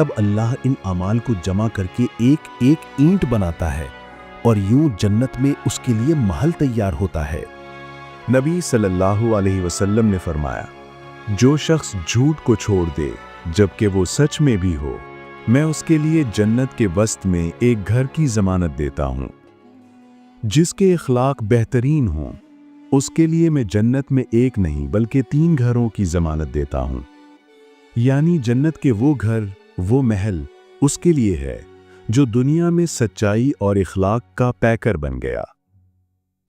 تب اللہ ان اعمال کو جمع کر کے ایک ایک اینٹ بناتا ہے اور یوں جنت میں اس کے لیے محل تیار ہوتا ہے۔ نبی صلی اللہ علیہ وسلم نے فرمایا، جو شخص جھوٹ کو چھوڑ دے جبکہ وہ سچ میں بھی ہو، میں اس کے لیے جنت کے وسط میں ایک گھر کی ضمانت دیتا ہوں۔ جس کے اخلاق بہترین ہوں اس کے لیے میں جنت میں ایک نہیں بلکہ 3 گھروں کی ضمانت دیتا ہوں۔ یعنی جنت کے وہ گھر، وہ محل اس کے لیے ہے جو دنیا میں سچائی اور اخلاق کا پیکر بن گیا۔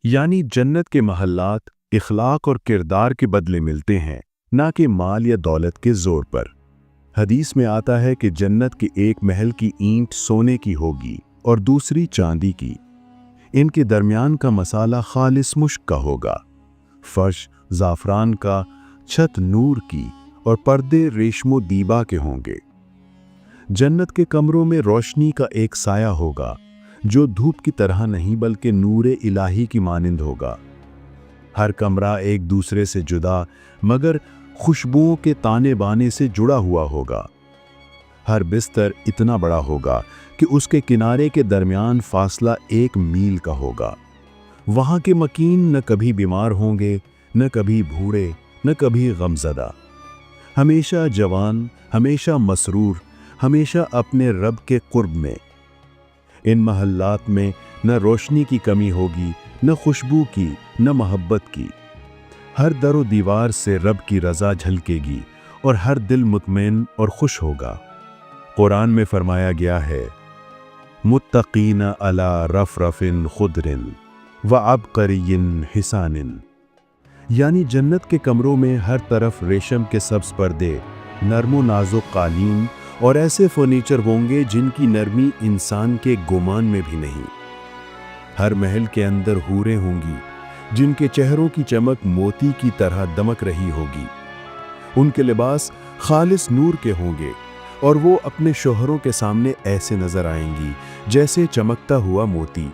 یعنی جنت کے محلات اخلاق اور کردار کے بدلے ملتے ہیں، نہ کہ مال یا دولت کے زور پر۔ حدیث میں آتا ہے کہ جنت کے ایک محل کی اینٹ سونے کی ہوگی اور دوسری چاندی کی۔ ان کے درمیان کا مسالہ خالص مشک کا ہوگا، فرش زعفران کا، چھت نور کی اور پردے ریشم و دیبا کے ہوں گے۔ جنت کے کمروں میں روشنی کا ایک سایہ ہوگا جو دھوپ کی طرح نہیں بلکہ نور الہی کی مانند ہوگا۔ ہر کمرہ ایک دوسرے سے جدا مگر خوشبوؤں کے تانے بانے سے جڑا ہوا ہوگا۔ ہر بستر اتنا بڑا ہوگا کہ اس کے کنارے کے درمیان فاصلہ 1 میل کا ہوگا۔ وہاں کے مکین نہ کبھی بیمار ہوں گے، نہ کبھی بوڑھے، نہ کبھی غمزدہ، ہمیشہ جوان، ہمیشہ مسرور، ہمیشہ اپنے رب کے قرب میں۔ ان محلات میں نہ روشنی کی کمی ہوگی، نہ خوشبو کی، نہ محبت کی۔ ہر در و دیوار سے رب کی رضا جھلکے گی اور ہر دل مطمئن اور خوش ہوگا۔ قرآن میں فرمایا گیا ہے، متقین علی رفرف خضر وعبقری حسان، یعنی جنت کے کمروں میں ہر طرف ریشم کے سبز پردے، نرم و نازک قالین اور ایسے فرنیچر ہوں گے جن کی نرمی انسان کے گمان میں بھی نہیں۔ ہر محل کے اندر حوریں ہوں گی جن کے چہروں کی چمک موتی کی طرح دمک رہی ہوگی۔ ان کے لباس خالص نور کے ہوں گے اور وہ اپنے شوہروں کے سامنے ایسے نظر آئیں گی جیسے چمکتا ہوا موتی۔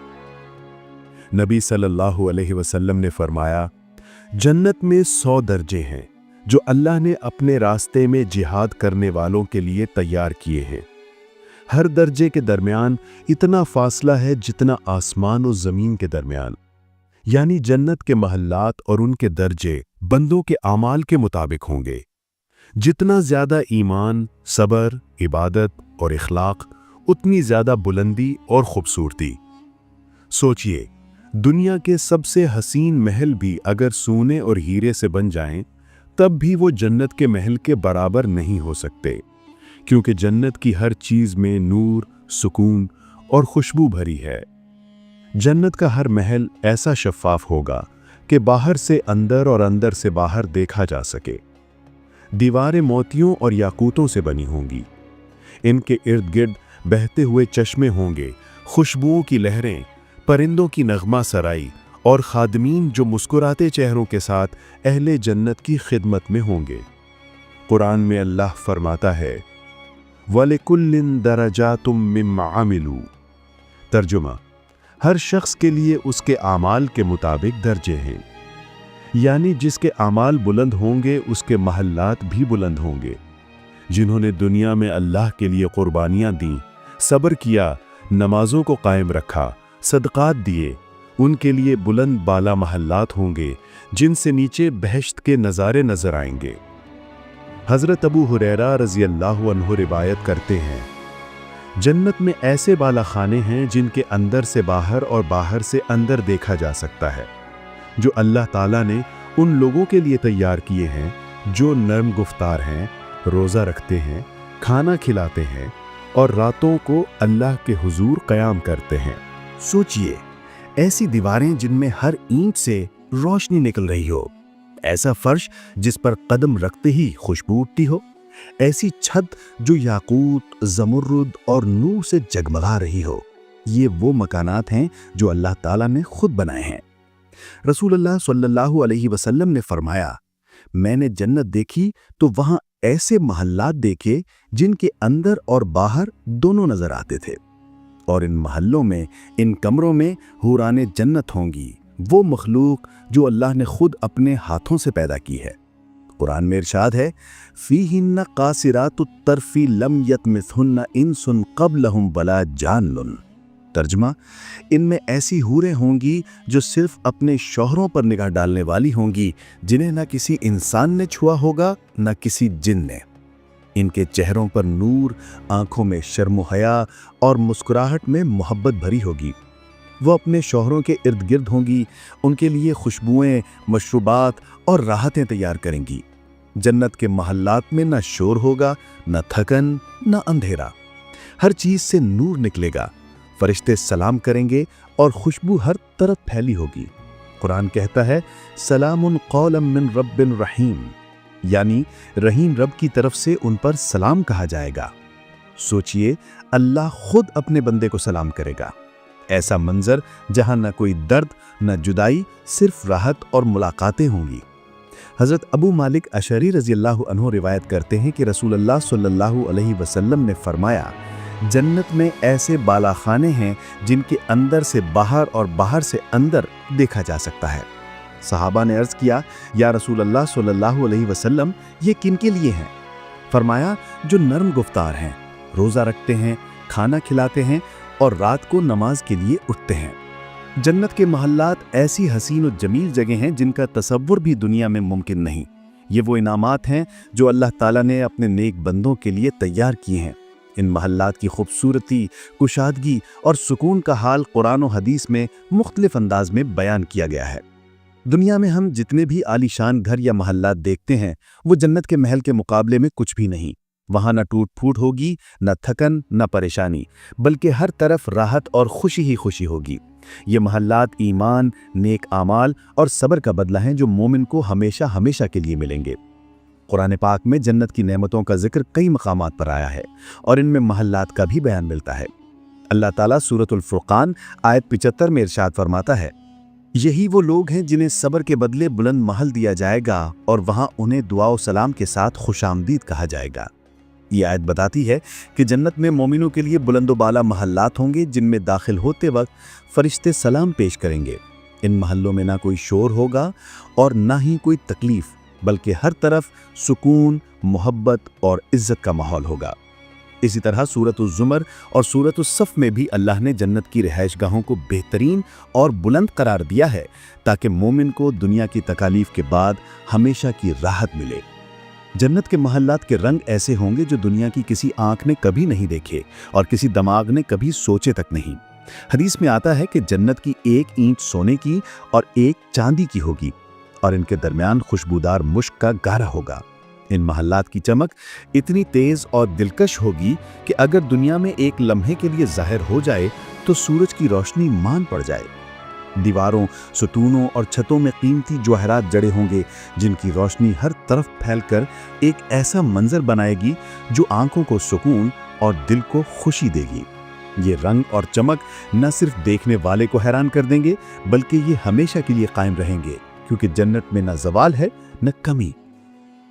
نبی صلی اللہ علیہ وسلم نے فرمایا، جنت میں 100 درجے ہیں جو اللہ نے اپنے راستے میں جہاد کرنے والوں کے لیے تیار کیے ہیں۔ ہر درجے کے درمیان اتنا فاصلہ ہے جتنا آسمان و زمین کے درمیان۔ یعنی جنت کے محلات اور ان کے درجے بندوں کے اعمال کے مطابق ہوں گے۔ جتنا زیادہ ایمان، صبر، عبادت اور اخلاق، اتنی زیادہ بلندی اور خوبصورتی۔ سوچئے، دنیا کے سب سے حسین محل بھی اگر سونے اور ہیرے سے بن جائیں تب بھی وہ جنت کے محل کے برابر نہیں ہو سکتے، کیونکہ جنت کی ہر چیز میں نور، سکون اور خوشبو بھری ہے۔ جنت کا ہر محل ایسا شفاف ہوگا کہ باہر سے اندر اور اندر سے باہر دیکھا جا سکے۔ دیواریں موتیوں اور یاقوتوں سے بنی ہوں گی۔ ان کے ارد گرد بہتے ہوئے چشمے ہوں گے، خوشبوؤں کی لہریں، پرندوں کی نغمہ سرائی اور خادمین جو مسکراتے چہروں کے ساتھ اہل جنت کی خدمت میں ہوں گے۔ قرآن میں اللہ فرماتا ہے، وَلِكُلٍّ دَرَجَاتٌ مِّمَّا عَمِلُوا۔ ترجمہ، ہر شخص کے لیے اس کے اعمال کے مطابق درجے ہیں، یعنی جس کے اعمال بلند ہوں گے اس کے محلات بھی بلند ہوں گے۔ جنہوں نے دنیا میں اللہ کے لیے قربانیاں دیں، صبر کیا، نمازوں کو قائم رکھا، صدقات دیے، ان کے لیے بلند بالا محلات ہوں گے جن سے نیچے بہشت کے نظارے نظر آئیں گے۔ حضرت ابو ہریرہ رضی اللہ عنہ روایت کرتے ہیں، جنت میں ایسے بالا خانے ہیں جن کے اندر سے باہر اور باہر سے اندر دیکھا جا سکتا ہے، جو اللہ تعالیٰ نے ان لوگوں کے لیے تیار کیے ہیں جو نرم گفتار ہیں، روزہ رکھتے ہیں، کھانا کھلاتے ہیں اور راتوں کو اللہ کے حضور قیام کرتے ہیں۔ سوچئے، ایسی دیواریں جن میں ہر اینٹ سے روشنی نکل رہی ہو، ایسا فرش جس پر قدم رکھتے ہی خوشبو اٹھتی ہو، ایسی چھت جو یاقوت، زمرد اور نور سے جگمگا رہی ہو۔ یہ وہ مکانات ہیں جو اللہ تعالیٰ نے خود بنائے ہیں۔ رسول اللہ صلی اللہ علیہ وسلم نے فرمایا، میں نے جنت دیکھی تو وہاں ایسے محلات دیکھے جن کے اندر اور باہر دونوں نظر آتے تھے، اور ان محلوں میں، ان کمروں میں حوران جنت ہوں گی، وہ مخلوق جو اللہ نے خود اپنے ہاتھوں سے پیدا کی ہے۔ قرآن میں ارشاد ہے فیہن قاصرات الطرف لم یطمثہن انس قبلہم ولا جان. ترجمہ، ان میں ایسی حوریں ہوں گی جو صرف اپنے شوہروں پر نگاہ ڈالنے والی ہوں گی، جنہیں نہ کسی انسان نے چھوا ہوگا نہ کسی جن نے. ان کے چہروں پر نور، آنکھوں میں شرم و حیا اور مسکراہٹ میں محبت بھری ہوگی. وہ اپنے شوہروں کے ارد گرد ہوں گی، ان کے لیے خوشبوئیں، مشروبات اور راحتیں تیار کریں گی. جنت کے محلات میں نہ شور ہوگا، نہ تھکن، نہ اندھیرا. ہر چیز سے نور نکلے گا. فرشتے سلام کریں گے اور خوشبو ہر طرف پھیلی ہوگی. قرآن کہتا ہے سلام قولا من رب رحیم، یعنی رحیم رب کی طرف سے ان پر سلام کہا جائے گا. سوچئے، اللہ خود اپنے بندے کو سلام کرے گا. ایسا منظر جہاں نہ کوئی درد، نہ جدائی، صرف راحت اور ملاقاتیں ہوں گی. حضرت ابو مالک اشعری رضی اللہ عنہ روایت کرتے ہیں کہ رسول اللہ صلی اللہ علیہ وسلم نے فرمایا جنت میں ایسے بالا خانے ہیں جن کے اندر سے باہر اور باہر سے اندر دیکھا جا سکتا ہے. صحابہ نے عرض کیا یا رسول اللہ صلی اللہ علیہ وسلم یہ کن کے لیے ہیں؟ فرمایا جو نرم گفتار ہیں، روزہ رکھتے ہیں، کھانا کھلاتے ہیں اور رات کو نماز کے لیے اٹھتے ہیں. جنت کے محلات ایسی حسین و جمیل جگہ ہیں جن کا تصور بھی دنیا میں ممکن نہیں. یہ وہ انعامات ہیں جو اللہ تعالیٰ نے اپنے نیک بندوں کے لیے تیار کیے ہیں. ان محلات کی خوبصورتی، کشادگی اور سکون کا حال قرآن و حدیث میں مختلف انداز میں بیان کیا گیا ہے. دنیا میں ہم جتنے بھی عالی شان گھر یا محلات دیکھتے ہیں وہ جنت کے محل کے مقابلے میں کچھ بھی نہیں. وہاں نہ ٹوٹ پھوٹ ہوگی، نہ تھکن، نہ پریشانی، بلکہ ہر طرف راحت اور خوشی ہی خوشی ہوگی. یہ محلات ایمان، نیک اعمال اور صبر کا بدلہ ہیں جو مومن کو ہمیشہ ہمیشہ کے لیے ملیں گے. قرآن پاک میں جنت کی نعمتوں کا ذکر کئی مقامات پر آیا ہے اور ان میں محلات کا بھی بیان ملتا ہے. اللہ تعالیٰ سورۃ الفرقان آیت 75 میں ارشاد فرماتا ہے یہی وہ لوگ ہیں جنہیں صبر کے بدلے بلند محل دیا جائے گا اور وہاں انہیں دعا و سلام کے ساتھ خوش آمدید کہا جائے گا. یہ آیت بتاتی ہے کہ جنت میں مومنوں کے لیے بلند و بالا محلات ہوں گے جن میں داخل ہوتے وقت فرشتے سلام پیش کریں گے. ان محلوں میں نہ کوئی شور ہوگا اور نہ ہی کوئی تکلیف، بلکہ ہر طرف سکون، محبت اور عزت کا ماحول ہوگا. اسی طرح سورۃ الزمر اور سورۃ الصف میں بھی اللہ نے جنت کی رہائش گاہوں کو بہترین اور بلند قرار دیا ہے تاکہ مومن کو دنیا کی تکالیف کے بعد ہمیشہ کی راحت ملے. جنت کے محلات کے رنگ ایسے ہوں گے جو دنیا کی کسی آنکھ نے کبھی نہیں دیکھے اور کسی دماغ نے کبھی سوچے تک نہیں. حدیث میں آتا ہے کہ جنت کی ایک اینٹ سونے کی اور ایک چاندی کی ہوگی اور ان کے درمیان خوشبودار مشک کا گارا ہوگا. ان محلات کی چمک اتنی تیز اور دلکش ہوگی کہ اگر دنیا میں ایک لمحے کے لیے ظاہر ہو جائے تو سورج کی روشنی مان پڑ جائے. دیواروں، ستونوں اور چھتوں میں قیمتی جواہرات جڑے ہوں گے جن کی روشنی ہر طرف پھیل کر ایک ایسا منظر بنائے گی جو آنکھوں کو سکون اور دل کو خوشی دے گی. یہ رنگ اور چمک نہ صرف دیکھنے والے کو حیران کر دیں گے بلکہ یہ ہمیشہ کے لیے قائم رہیں گے، کیونکہ جنت میں نہ زوال ہے نہ کمی.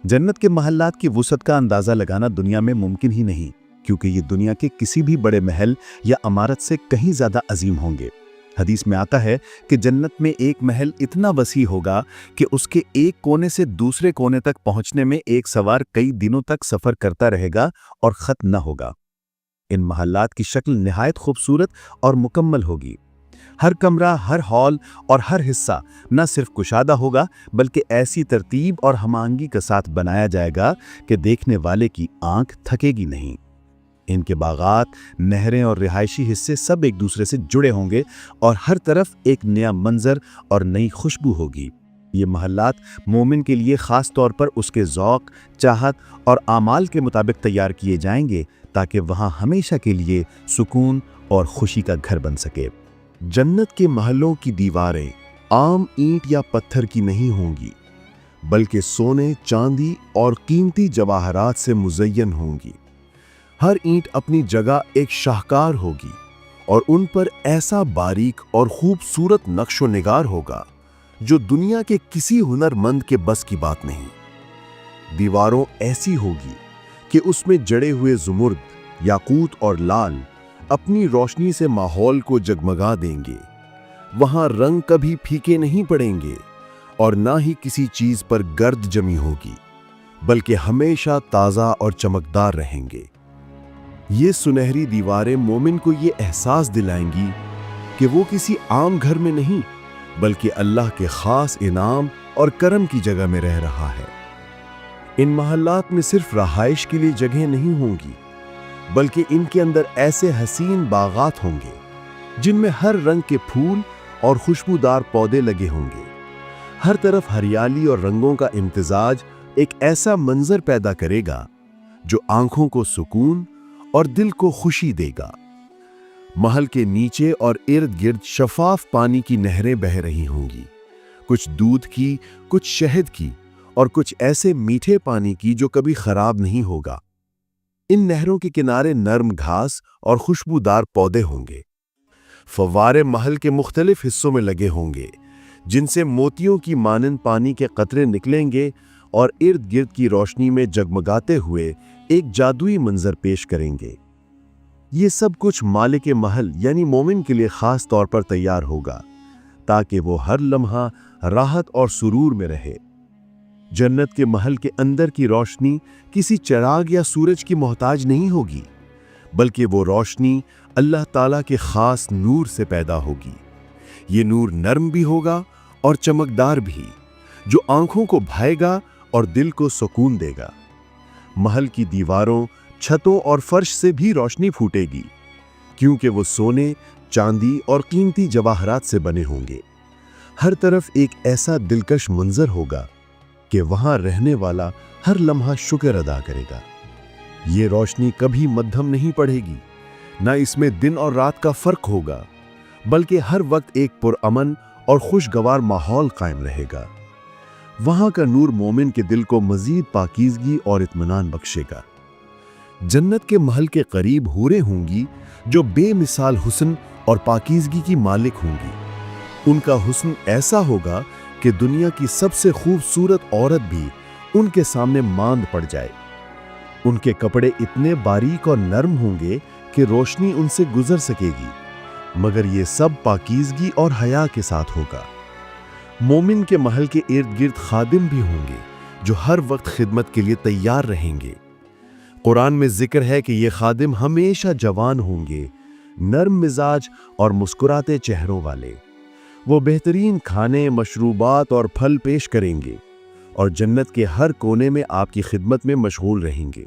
جنت کے محلات کی وسعت کا اندازہ لگانا دنیا میں ممکن ہی نہیں، کیونکہ یہ دنیا کے کسی بھی بڑے محل یا عمارت سے کہیں زیادہ عظیم ہوں گے. حدیث میں آتا ہے کہ جنت میں ایک محل اتنا وسیع ہوگا کہ اس کے ایک کونے سے دوسرے کونے تک پہنچنے میں ایک سوار کئی دنوں تک سفر کرتا رہے گا اور ختم نہ ہوگا. ان محلات کی شکل نہایت خوبصورت اور مکمل ہوگی. ہر کمرہ، ہر ہال اور ہر حصہ نہ صرف کشادہ ہوگا بلکہ ایسی ترتیب اور ہم آہنگی کے ساتھ بنایا جائے گا کہ دیکھنے والے کی آنکھ تھکے گی نہیں. ان کے باغات، نہریں اور رہائشی حصے سب ایک دوسرے سے جڑے ہوں گے اور ہر طرف ایک نیا منظر اور نئی خوشبو ہوگی. یہ محلات مومن کے لیے خاص طور پر اس کے ذوق، چاہت اور اعمال کے مطابق تیار کیے جائیں گے تاکہ وہاں ہمیشہ کے لیے سکون اور خوشی کا گھر بن سکے. جنت کے محلوں کی دیواریں عام اینٹ یا پتھر کی نہیں ہوں گی بلکہ سونے، چاندی اور قیمتی جواہرات سے مزین ہوں گی. ہر اینٹ اپنی جگہ ایک شاہکار ہوگی اور ان پر ایسا باریک اور خوبصورت نقش و نگار ہوگا جو دنیا کے کسی ہنر مند کے بس کی بات نہیں. دیواروں ایسی ہوگی کہ اس میں جڑے ہوئے زمرد، یاقوت اور لال اپنی روشنی سے ماحول کو جگمگا دیں گے. وہاں رنگ کبھی پھیکے نہیں پڑیں گے اور نہ ہی کسی چیز پر گرد جمی ہوگی. بلکہ ہمیشہ تازہ اور چمکدار رہیں گے۔ یہ سنہری دیواریں مومن کو یہ احساس دلائیں گی کہ وہ کسی عام گھر میں نہیں بلکہ اللہ کے خاص انعام اور کرم کی جگہ میں رہ رہا ہے۔ ان محلات میں صرف رہائش کے لیے جگہیں نہیں ہوں گی بلکہ ان کے اندر ایسے حسین باغات ہوں گے جن میں ہر رنگ کے پھول اور خوشبودار پودے لگے ہوں گے۔ ہر طرف ہریالی اور رنگوں کا امتزاج ایک ایسا منظر پیدا کرے گا جو آنکھوں کو سکون اور دل کو خوشی دے گا۔ محل کے نیچے اور ارد گرد شفاف پانی کی نہریں بہہ رہی ہوں گی، کچھ دودھ کی، کچھ شہد کی اور کچھ ایسے میٹھے پانی کی جو کبھی خراب نہیں ہوگا۔ ان نہروں کے کنارے نرم گھاس اور خوشبودار پودے ہوں گے۔ فوارے محل کے مختلف حصوں میں لگے ہوں گے جن سے موتیوں کی مانند پانی کے قطرے نکلیں گے اور ارد گرد کی روشنی میں جگمگاتے ہوئے ایک جادوئی منظر پیش کریں گے۔ یہ سب کچھ مالک محل یعنی مومن کے لیے خاص طور پر تیار ہوگا تاکہ وہ ہر لمحہ راحت اور سرور میں رہے۔ جنت کے محل کے اندر کی روشنی کسی چراغ یا سورج کی محتاج نہیں ہوگی بلکہ وہ روشنی اللہ تعالیٰ کے خاص نور سے پیدا ہوگی۔ یہ نور نرم بھی ہوگا اور چمکدار بھی، جو آنکھوں کو بھائے گا اور دل کو سکون دے گا۔ محل کی دیواروں، چھتوں اور فرش سے بھی روشنی پھوٹے گی کیونکہ وہ سونے، چاندی اور قیمتی جواہرات سے بنے ہوں گے۔ ہر طرف ایک ایسا دلکش منظر ہوگا کہ وہاں رہنے والا ہر لمحہ شکر ادا کرے گا۔ یہ روشنی کبھی مدھم نہیں پڑے گی، نہ اس میں دن اور رات کا فرق ہوگا بلکہ ہر وقت ایک پرامن اور خوشگوار ماحول قائم رہے گا۔ وہاں کا نور مومن کے دل کو مزید پاکیزگی اور اطمینان بخشے گا۔ جنت کے محل کے قریب حوریں ہوں گی جو بے مثال حسن اور پاکیزگی کی مالک ہوں گی۔ ان کا حسن ایسا ہوگا کہ دنیا کی سب سے خوبصورت عورت بھی ان کے سامنے ماند پڑ جائے۔ ان کے کپڑے اتنے باریک اور نرم ہوں گے کہ روشنی ان سے گزر سکے گی، مگر یہ سب پاکیزگی اور حیا کے ساتھ ہوگا۔ مومن کے محل کے ارد گرد خادم بھی ہوں گے جو ہر وقت خدمت کے لیے تیار رہیں گے۔ قرآن میں ذکر ہے کہ یہ خادم ہمیشہ جوان ہوں گے، نرم مزاج اور مسکراتے چہروں والے۔ وہ بہترین کھانے، مشروبات اور پھل پیش کریں گے اور جنت کے ہر کونے میں آپ کی خدمت میں مشغول رہیں گے۔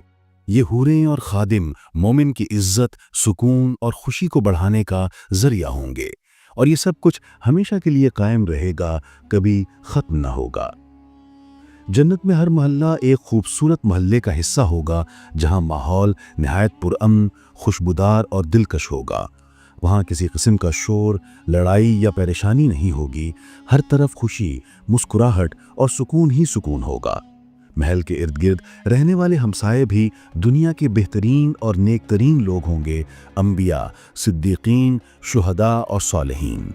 یہ حوریں اور خادم مومن کی عزت، سکون اور خوشی کو بڑھانے کا ذریعہ ہوں گے، اور یہ سب کچھ ہمیشہ کے لیے قائم رہے گا، کبھی ختم نہ ہوگا۔ جنت میں ہر محلہ ایک خوبصورت محلے کا حصہ ہوگا جہاں ماحول نہایت پرامن، خوشبودار اور دلکش ہوگا۔ وہاں کسی قسم کا شور، لڑائی یا پریشانی نہیں ہوگی، ہر طرف خوشی، مسکراہٹ اور سکون ہی سکون ہوگا۔ محل کے ارد گرد رہنے والے ہمسائے بھی دنیا کے بہترین اور نیک ترین لوگ ہوں گے، انبیاء، صدیقین، شہداء اور صالحین۔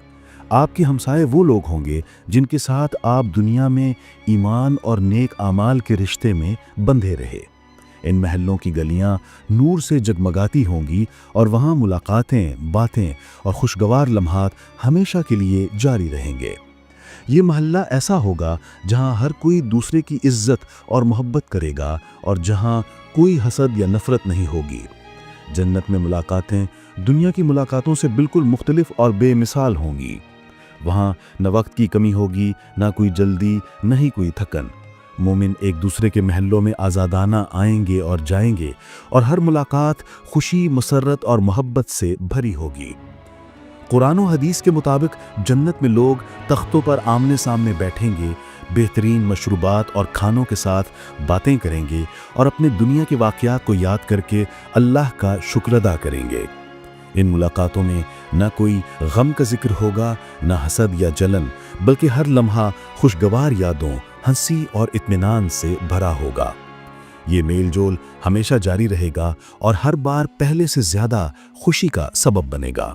آپ کے ہمسائے وہ لوگ ہوں گے جن کے ساتھ آپ دنیا میں ایمان اور نیک اعمال کے رشتے میں بندھے رہے۔ ان محلوں کی گلیاں نور سے جگمگاتی ہوں گی اور وہاں ملاقاتیں، باتیں اور خوشگوار لمحات ہمیشہ کے لیے جاری رہیں گے۔ یہ محلہ ایسا ہوگا جہاں ہر کوئی دوسرے کی عزت اور محبت کرے گا اور جہاں کوئی حسد یا نفرت نہیں ہوگی۔ جنت میں ملاقاتیں دنیا کی ملاقاتوں سے بالکل مختلف اور بے مثال ہوں گی۔ وہاں نہ وقت کی کمی ہوگی، نہ کوئی جلدی، نہ ہی کوئی تھکن۔ مومن ایک دوسرے کے محلوں میں آزادانہ آئیں گے اور جائیں گے، اور ہر ملاقات خوشی، مسرت اور محبت سے بھری ہوگی۔ قرآن و حدیث کے مطابق جنت میں لوگ تختوں پر آمنے سامنے بیٹھیں گے، بہترین مشروبات اور کھانوں کے ساتھ باتیں کریں گے اور اپنے دنیا کے واقعات کو یاد کر کے اللہ کا شکر ادا کریں گے۔ ان ملاقاتوں میں نہ کوئی غم کا ذکر ہوگا، نہ حسد یا جلن، بلکہ ہر لمحہ خوشگوار یادوں، ہنسی اور اطمینان سے بھرا ہوگا۔ یہ میل جول ہمیشہ جاری رہے گا اور ہر بار پہلے سے زیادہ خوشی کا سبب بنے گا۔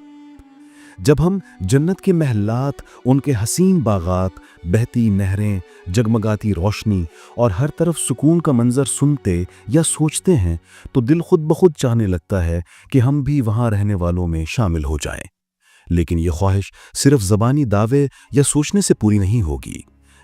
جب ہم جنت کے محلات، ان کے حسین باغات، بہتی نہریں، جگمگاتی روشنی اور ہر طرف سکون کا منظر سنتے یا سوچتے ہیں تو دل خود بخود چاہنے لگتا ہے کہ ہم بھی وہاں رہنے والوں میں شامل ہو جائیں۔ لیکن یہ خواہش صرف زبانی دعوے یا سوچنے سے پوری نہیں ہوگی۔